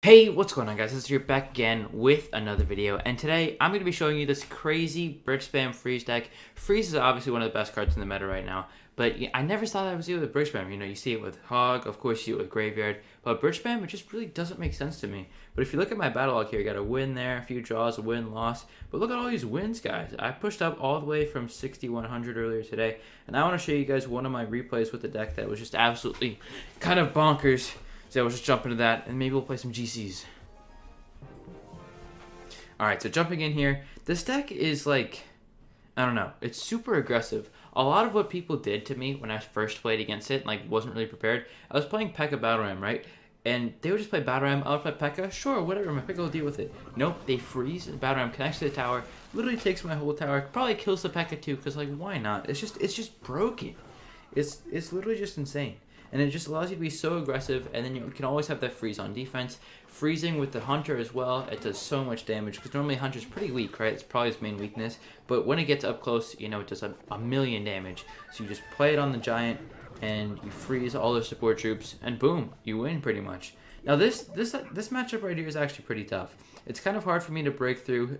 Hey, what's going on guys? It's here back again with another video, and today I'm going to be showing you this crazy Bridge Spam Freeze deck. Freeze is obviously one of the best cards in the meta right now, but I never thought I would see it with Bridge Spam. You know, you see it with Hog, of course you see it with Graveyard, but Bridge Spam, it just really doesn't make sense to me. But if you look at my battle log here, you got a win there, a few draws, a win, loss, but look at all these wins, guys. I pushed up all the way from 6,100 earlier today, and I want to show you guys one of my replays with the deck that was just absolutely kind of bonkers. So we'll just jump into that, and maybe we'll play some GCs. Alright, so jumping in here, this deck is like, I don't know, it's super aggressive. A lot of what people did to me when I first played against it, like, wasn't really prepared. I was playing P.E.K.K.A. Battle Ram, right? And they would just play Battle Ram, I would play P.E.K.K.A. Sure, whatever, my P.E.K.K.A. will deal with it. Nope, they freeze, and Battle Ram connects to the tower, literally takes my whole tower, probably kills the P.E.K.K.A. too, because, like, why not? It's just broken. It's literally just insane. And it just allows you to be so aggressive, and then you can always have that freeze on defense. Freezing with the Hunter as well, it does so much damage, because normally Hunter's pretty weak, right? It's probably his main weakness. But when it gets up close, you know, it does a million damage. So you just play it on the Giant, and you freeze all their support troops, and boom, you win pretty much. Now this matchup right here is actually pretty tough. It's kind of hard for me to break through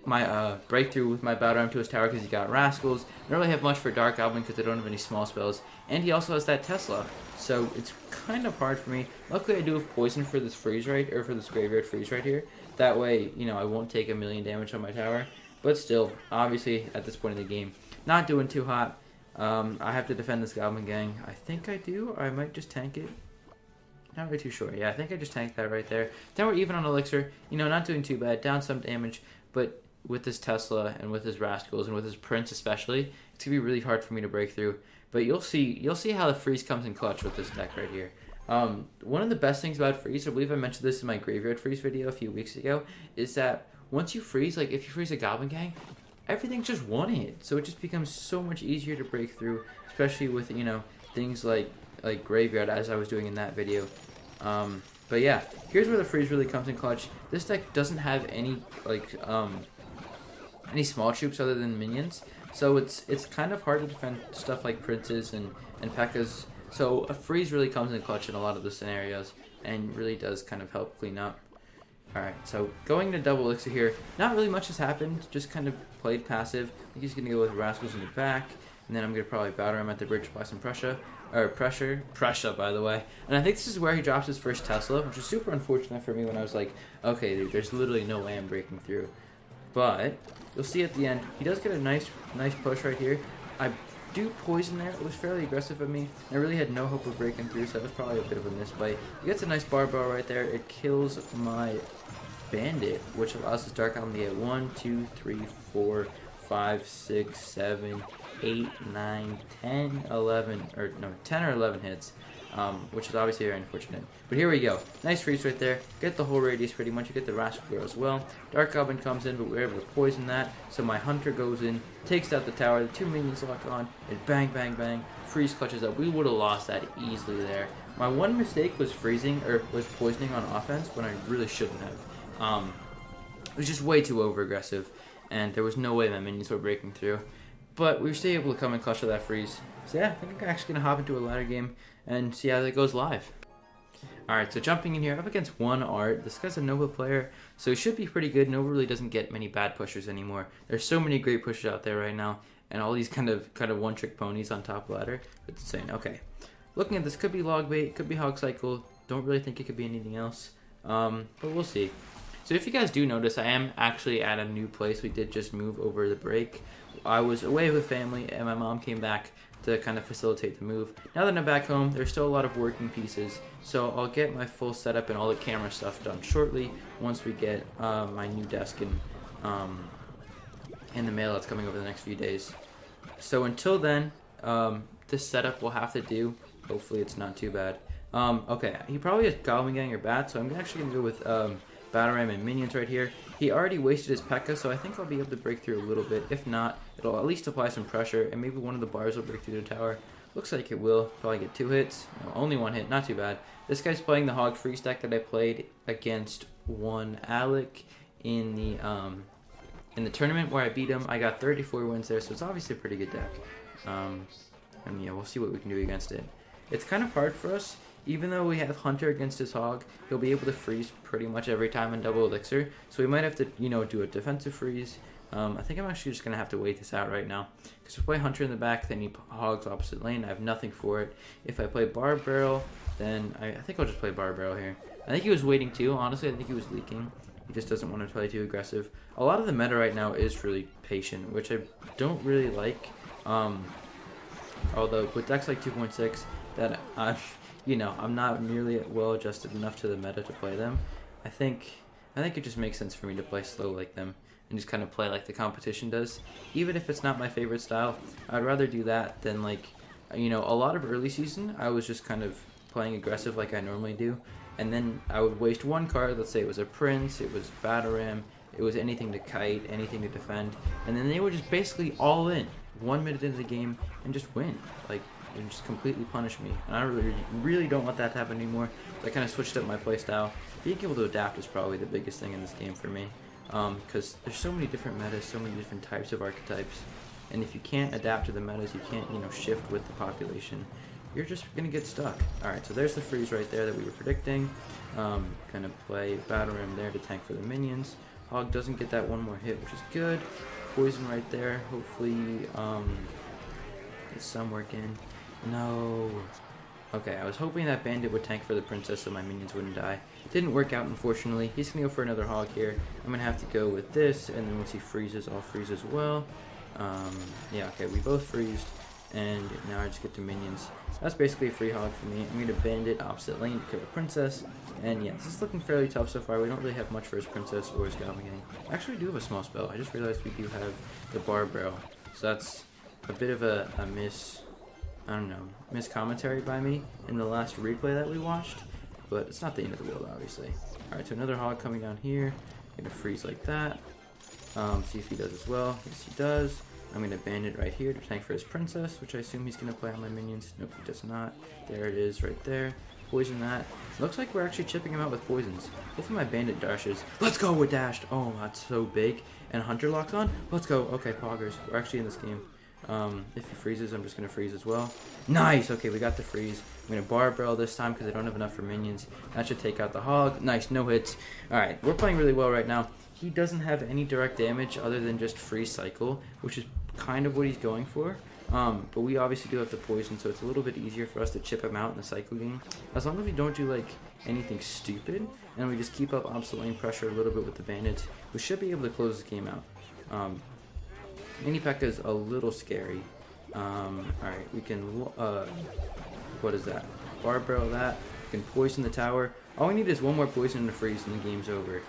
my breakthrough with my Battle Ram to his tower because he got Rascals. I don't really have much for Dark Goblin because I don't have any small spells. And he also has that Tesla, so it's kind of hard for me. Luckily I do have Poison for this freeze right, or for this Graveyard freeze right here. That way, you know, I won't take a million damage on my tower. But still, obviously, at this point in the game, not doing too hot. I have to defend this Goblin Gang. I think I do, or I might just tank it. Not really too sure. Yeah, I think I just tanked that right there. Then we're even on Elixir. You know, not doing too bad. Down some damage. But with this Tesla and with his Rascals and with his Prince especially, it's going to be really hard for me to break through. But you'll see how the freeze comes in clutch with this deck right here. One of the best things about freeze, I believe I mentioned this in my Graveyard freeze video a few weeks ago, is that once you freeze, like if you freeze a Goblin Gang, everything's just one hit. So it just becomes so much easier to break through, especially with, you know, things like Graveyard, as I was doing in that video. But yeah, here's where the freeze really comes in clutch. This deck doesn't have any any small troops other than minions, so it's kind of hard to defend stuff like Princes and P.E.K.K.A.s. So a freeze really comes in clutch in a lot of the scenarios and really does kind of help clean up. Alright, so going to double elixir here, not really much has happened, just kind of played passive. I think he's going to go with Rascals in the back, and then I'm going to probably Battle Ram at the bridge to apply some pressure, by the way. And I think this is where he drops his first Tesla, which is super unfortunate for me when I was like, okay, dude, there's literally no way I'm breaking through. But you'll see at the end, he does get a nice push right here. I do poison there. It was fairly aggressive of me. I really had no hope of breaking through, so that was probably a bit of a misplay. He gets a nice barbell right there. It kills my Bandit, which allows his Dark Goblin to get 1, 2, 3, 4, 5, 6, 7, 8, 9, 10, 11, or no, 10 or 11 hits, which is obviously very unfortunate. But here we go. Nice freeze right there. Get the whole radius pretty much. You get the Rascal Girl as well. Dark Goblin comes in, but we're able to poison that. So my Hunter goes in, takes out the tower. The two minions lock on, and bang, bang, bang. Freeze clutches up. We would have lost that easily there. My one mistake was freezing, or was poisoning on offense when I really shouldn't have. It was just way too over-aggressive, and there was no way my minions were breaking through. But we were still able to come in clutch with that freeze. So yeah, I think I'm actually going to hop into a ladder game and see how that goes live. Alright, so jumping in here, up against one Art. This guy's a Nova player, so he should be pretty good. Nova really doesn't get many bad pushers anymore. There's so many great pushers out there right now, and all these kind of one-trick ponies on top ladder. It's insane. Okay, looking at this, could be log bait, could be hog cycle. Don't really think it could be anything else, but we'll see. So if you guys do notice, I am actually at a new place. We did just move over the break. I was away with family, and my mom came back to kind of facilitate the move. Now that I'm back home, there's still a lot of working pieces, so I'll get my full setup and all the camera stuff done shortly once we get my new desk in the mail that's coming over the next few days. So until then, this setup will have to do. Hopefully it's not too bad. Okay, he probably has Goblin Gang or Bat, so I'm actually going to go with Battle Ram and minions right here. He already wasted his P.E.K.K.A., so I think I'll be able to break through a little bit. If not, it'll at least apply some pressure, and maybe one of the bars will break through the tower. Looks like it will. Probably get 2 hits. No, only 1 hit. Not too bad. This guy's playing the Hog Freeze deck that I played against one Alec in the tournament where I beat him. I got 34 wins there, so it's obviously a pretty good deck. And yeah, we'll see what we can do against it. It's kind of hard for us even though we have Hunter against his Hog, he'll be able to freeze pretty much every time in double elixir. So we might have to, do a defensive freeze. I think I'm actually just going to have to wait this out right now. Because if I play Hunter in the back, then he hogs opposite lane. I have nothing for it. If I play Barb Barrel, then I think I'll just play Barb Barrel here. I think he was waiting too. Honestly, I think he was leaking. He just doesn't want to play too aggressive. A lot of the meta right now is really patient, which I don't really like. Although with decks like 2.6, that I'm not nearly well adjusted enough to the meta to play them. I think it just makes sense for me to play slow like them and just kind of play like the competition does. Even if it's not my favorite style, I'd rather do that than a lot of early season I was just kind of playing aggressive like I normally do, and then I would waste one card. Let's say it was a Prince, it was Battleram, it was anything to kite, anything to defend, and then they would just basically all in 1 minute into the game and just win, and just completely punish me. And I really don't want that to happen anymore. So I kind of switched up my playstyle. Being able to adapt is probably the biggest thing in this game for me, because there's so many different metas, so many different types of archetypes, and if you can't adapt to the metas, you can't shift with the population, you're just gonna get stuck. All right, so there's the freeze right there that we were predicting. Gonna play Battle Ram there to tank for the minions. Hog doesn't get that one more hit, which is good. Poison right there. Hopefully, get some work in. No. Okay, I was hoping that Bandit would tank for the Princess so my minions wouldn't die. It didn't work out, unfortunately. He's gonna go for another Hog here. I'm gonna have to go with this, and then once he freezes, I'll freeze as well. Yeah, okay, we both freezed, and now I just get to minions. That's basically a free Hog for me. I'm gonna Bandit opposite lane to kill the Princess, and yeah, this is looking fairly tough so far. We don't really have much for his Princess or his Goblin Gang. Actually, we do have a small spell. I just realized we do have the Barb Barrel, so that's a bit of a miss commentary by me in the last replay that we watched, but it's not the end of the world, obviously. Alright, so another Hog coming down here. Gonna freeze like that. See if he does as well. Yes, he does. I'm gonna Bandit right here to tank for his Princess, which I assume he's gonna play on my minions. Nope, he does not. There it is right there. Poison that. Looks like we're actually chipping him out with poisons. Hopefully my Bandit dashes. Let's go with dashed. Oh, that's so big. And Hunter locks on. Let's go. Okay, poggers. We're actually in this game. If he freezes, I'm just going to freeze as well. Nice! Okay, we got the freeze. I'm going to Barb Barrel this time because I don't have enough for minions. That should take out the Hog. Nice, no hits. Alright, we're playing really well right now. He doesn't have any direct damage other than just freeze cycle, which is kind of what he's going for. But we obviously do have the poison, so it's a little bit easier for us to chip him out in the cycle game. As long as we don't do anything stupid, and we just keep up opposite lane pressure a little bit with the bandits, we should be able to close this game out. Mini P.E.K.K.A is a little scary. Alright, we can, what is that? Barb Barrel that. We can poison the tower. All we need is one more poison and a freeze and the game's over.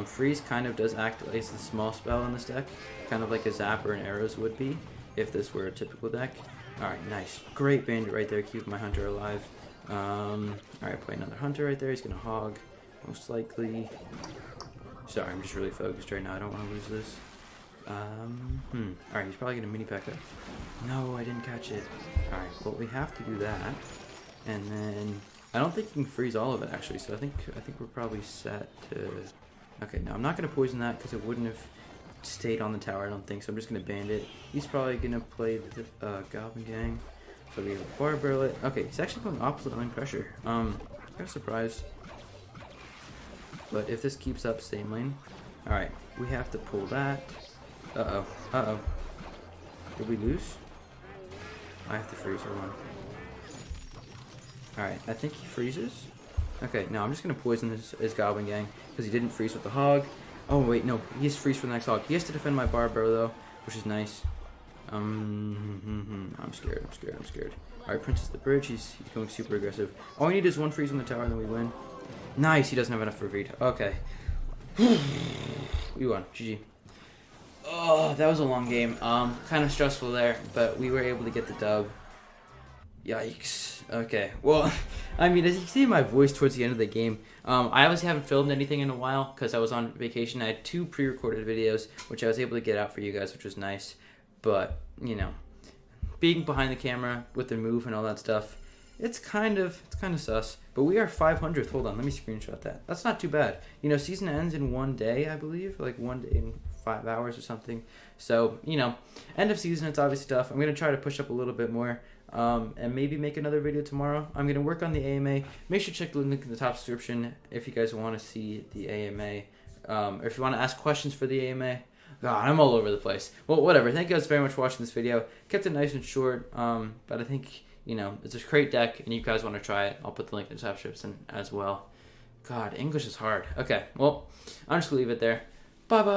Freeze kind of does act as a small spell in this deck, kind of like a Zap or an Arrows would be, if this were a typical deck. Alright, nice. Great Bandit right there, keep my Hunter alive. Alright, play another Hunter right there, he's gonna Hog, most likely. Sorry, I'm just really focused right now, I don't want to lose this. Alright, he's probably gonna mini P.E.K.K.A. No, I didn't catch it. Alright, well we have to do that. And then I don't think you can freeze all of it actually, so I think we're probably set to. Okay, no, I'm not gonna poison that because it wouldn't have stayed on the tower, I don't think, so I'm just gonna Bandit. He's probably gonna play the Goblin Gang. So we have Barb Barrel it. Okay, he's actually going opposite lane pressure. Kind of surprised. But if this keeps up, same lane. Alright, we have to pull that. Uh-oh. Uh-oh. Did we lose? I have to freeze her one. Alright, I think he freezes. Okay, now I'm just going to poison his Goblin Gang because he didn't freeze with the Hog. Oh, wait, no. He has to freeze for the next Hog. He has to defend my Barb Barrel, though, which is nice. I'm scared. Alright, Princess the Bridge. He's going super aggressive. All we need is one freeze on the tower and then we win. Nice. He doesn't have enough for Reed. Okay. We won. GG. Oh, that was a long game. Kind of stressful there, but we were able to get the dub. Yikes. Okay. Well, I mean, as you can see in my voice towards the end of the game, I obviously haven't filmed anything in a while because I was on vacation. I had 2 pre-recorded videos, which I was able to get out for you guys, which was nice. But, you know, being behind the camera with the move and all that stuff, it's kind of sus. But we are 500th. Hold on, let me screenshot that. That's not too bad. You know, season ends in 1 day, I believe. Like 1 day in 5 hours or something. So, you know, end of season, it's obviously tough. I'm going to try to push up a little bit more. and maybe make another video tomorrow. I'm going to work on the AMA. Make sure to check the link in the top description if you guys want to see the AMA. Or if you want to ask questions for the AMA. God, I'm all over the place. Well, whatever. Thank you guys very much for watching this video. Kept it nice and short, but I think, it's a great deck, and you guys want to try it. I'll put the link in the top description as well. God, English is hard. Okay, well, I'm just going to leave it there. Bye-bye.